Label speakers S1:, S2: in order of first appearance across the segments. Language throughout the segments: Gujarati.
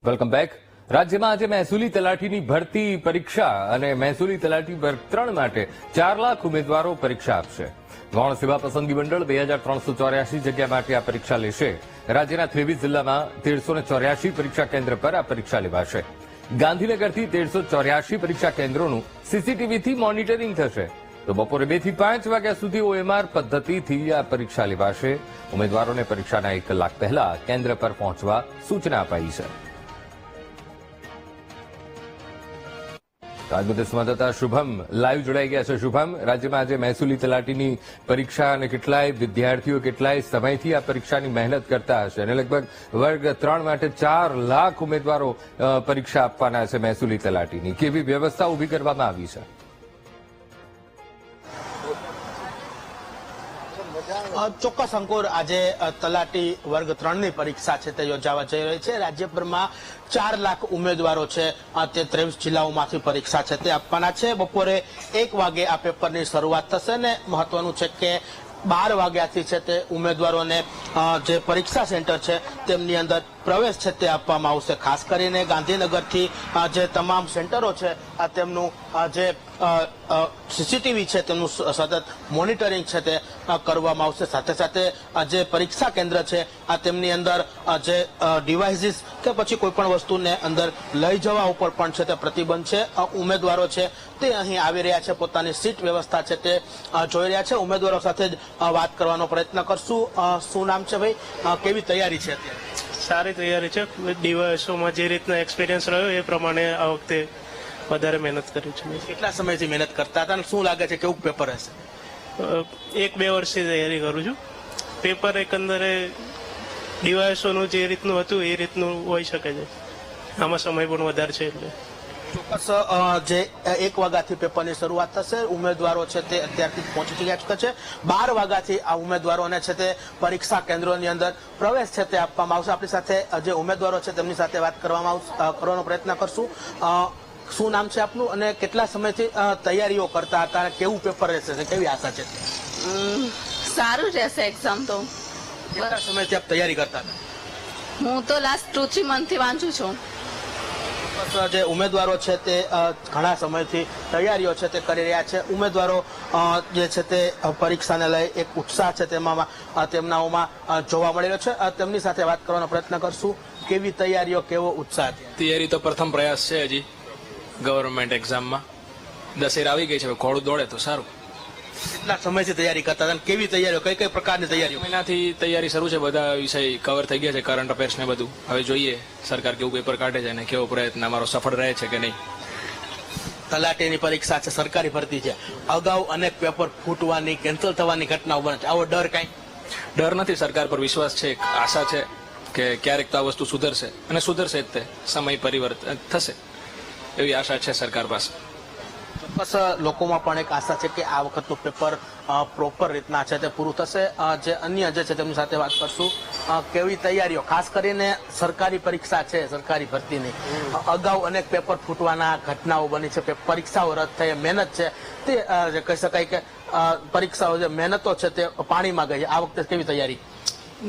S1: Welcome back. રાજ્યમાં આજે મહેસૂલી તલાટીની ભરતી પરીક્ષા અને મહેસૂલી તલાટી વર્ગ 3 માટે 4 લાખ ઉમેદવારો પરીક્ષા આપશે। ગૌણ સેવા પસંદગી મંડળ 2384 જગ્યા માટે આ પરીક્ષા લેશે। રાજ્યના 23 જિલ્લામાં 1384 પરીક્ષા કેન્દ્ર પર આ પરીક્ષા લેવાશે। ગાંધીનગરથી 1384 પરીક્ષા કેન્દ્રોનું સીસીટીવીથી મોનિટરિંગ થશે। તો બપોરે 2 થી 5 વાગ્યા સુધી ઓએમઆર પદ્ધતિથી આ પરીક્ષા લેવાશે। ઉમેદવારોને પરીક્ષાના 1 કલાક પહેલા કેન્દ્ર પર પહોંચવા સૂચના અપાઈ છે। આજ મુદ્દે સંવાદદાતા શુભમ લાઈવ જોડાઈ ગયા છે। શુભમ, રાજ્યમાં આજે મહેસૂલી તલાટીની પરીક્ષા અને કેટલાય વિદ્યાર્થીઓ કેટલાય સમયથી આ પરીક્ષાની મહેનત કરતા હશે અને લગભગ વર્ગ 3 માટે 4 લાખ ઉમેદવારો પરીક્ષા આપવાના છે મહેસૂલી તલાટીની। કેવી વ્યવસ્થા ઉભી કરવામાં આવી છે?
S2: ચોક્કસ અંકુર, આજે તલાટી વર્ગ 3 ની પરીક્ષા છે તે યોજાવા જઈ રહી છે। રાજ્યભરમાં 4 લાખ ઉમેદવારો છે તે 23 જિલ્લાઓમાંથી પરીક્ષા છે તે આપવાના છે। બપોરે 1 વાગે આ પેપરની શરૂઆત થશે ને મહત્વનું છે કે 12 વાગ્યાથી છે તે ઉમેદવારોને જે પરીક્ષા સેન્ટર છે તેમની અંદર પ્રવેશ છે તે આપવામાં આવશે। ખાસ કરીને ગાંધીનગરથી જે તમામ સેન્ટરો છે તેમનું જે સીસીટીવી છે તેમનું સતત મોનિટરિંગ છે તે કરવામાં આવશે। સાથે સાથે જે પરીક્ષા કેન્દ્ર છે તેમની અંદર જે ડિવાઇસીસ કે પછી કોઈ પણ વસ્તુને અંદર લઈ જવા ઉપર પણ છે તે પ્રતિબંધ છે। ઉમેદવારો છે તે અહીં આવી રહ્યા છે, પોતાની સીટ વ્યવસ્થા છે તે જોઈ રહ્યા છે। ઉમેદવારો સાથે જ વાત કરવાનો પ્રયત્ન કરશું। શું નામ છે ભાઈ, કેવી તૈયારી છે અત્યારે?
S3: સારી તૈયારી છે। દિવસોમાં જે રીતના એક્સપિરિયન્સ રહ્યો એ પ્રમાણે આ વખતે વધારે મહેનત કરી છે।
S2: કેટલા સમયથી મહેનત કરતા હતા અને શું લાગે છે કેવું પેપર હશે?
S3: 1-2 વર્ષથી તૈયારી કરું છું। પેપર એકંદરે ડિવાઇસોનું જે રીતનું હતું એ રીતનું હોઈ શકે છે, આમાં સમય પણ વધારે છે એટલે
S2: ચોક્કસ જે 1 વાગ્યાથી પેપરની શરૂઆત થશે। ઉમેદવારો છે તે અત્યારથી પહોંચી ગયા છે। 12 વાગ્યાથી આ ઉમેદવારોને છે તે પરીક્ષા કેન્દ્રોની અંદર પ્રવેશ છે તે આપવામાં આવશે। આપણી સાથે જે ઉમેદવારો છે તેમની સાથે વાત કરવાનો પ્રયત્ન કરશું। શું નામ છે આપનું અને કેટલા સમયથી તૈયારીઓ કરતા હતા અને કેવું પેપર રહેશે, કેવી આશા છે?
S4: સારું રહેશે એક્ઝામ તો।
S2: કેટલા સમયથી આપ તૈયારી કરતા હતા?
S4: હું તો લાસ્ટ 2-3 મંથથી વાંચું છું।
S2: જે ઉમેદવારો છે તે ઘણા સમયથી તૈયારીઓ છે તે કરી રહ્યા છે। ઉમેદવારો જે છે તે પરીક્ષાને લઈ એક ઉત્સાહ છે તેમનાઓમાં જોવા મળી રહ્યો છે। તેમની સાથે વાત કરવાનો પ્રયત્ન કરશું। કેવી તૈયારીઓ, કેવો ઉત્સાહ?
S5: તૈયારી તો પ્રથમ પ્રયાસ છે હજી ગવર્મેન્ટ એક્ઝામમાં। દશેરા આવી ગઈ છે, ઘોડું દોડે તો સારું।
S2: કેટલા સમયથી તૈયારી કરતા હતા? કેવી તૈયારીઓ, કઈ કઈ પ્રકારની તૈયારીઓ?
S5: મહિનાથી તૈયારી શરૂ છે। બધા વિષય કવર થઈ ગયા છે, કરંટ અફેર્સ ને બધું। હવે જોઈએ સરકાર કેવું પેપર કાઢે છે અને કેવો પ્રયત્ન અમારો સફળ રહે છે કે નહીં।
S2: તલાટીની પરીક્ષા છે, સરકારી ભરતી છે, અગાઉ અનેક પેપર ફૂટવાની, કેન્સલ થવાની ઘટનાઓ બને છે, આવો ડર કઈ?
S5: ડર નથી, સરકાર પર વિશ્વાસ છે, એક આશા છે કે ક્યારેક તો આ વસ્તુ સુધરશે અને સુધરશે જ તે સમય પરિવર્તન થશે એવી આશા છે સરકાર પાસે।
S2: ચોક્કસ લોકોમાં પણ એક આશા છે કે આ વખતનું પેપર પ્રોપર રીતના છે તે પૂરું થશે। જે અન્ય જે છે તેમની સાથે વાત કરશું। કેવી તૈયારીઓ, ખાસ કરીને સરકારી પરીક્ષા છે, સરકારી ભરતીની અગાઉ અનેક પેપર ફૂટવાના ઘટનાઓ બની છે, પરીક્ષાઓ રદ થઈ, મહેનત છે તે કહી શકાય કે પરીક્ષાઓ જે મહેનતો છે તે પાણીમાં ગઈ। આ વખતે કેવી તૈયારી?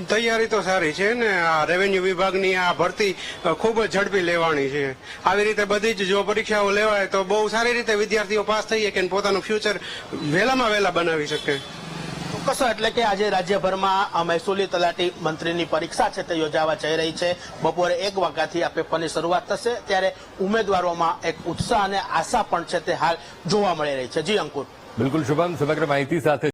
S6: તૈયારી તો સારી છે ને। આ રેવન્યુ વિભાગની આ ભરતી ખૂબ જ ઝડપી લેવાની છે। આવી રીતે બધી જ જો પરીક્ષાઓ લેવાય તો બહુ સારી રીતે વિદ્યાર્થીઓ પાસ થઈ શકે અને પોતાનું ફ્યુચર વહેલામાં વહેલા બનાવી શકે।
S2: ચોક્કસ, એટલે કે આજે રાજ્યભરમાં મહેસૂલી તલાટી મંત્રીની પરીક્ષા છે તે યોજાવા જઈ રહી છે। બપોરે 1 વાગ્યાથી આ પેપરની શરૂઆત થશે, ત્યારે ઉમેદવારોમાં એક ઉત્સાહ અને આશા પણ છે તે હાલ જોવા મળી રહી છે। જી અંકુર।
S1: બિલકુલ શુભમ, સમગ્ર માહિતી સાથે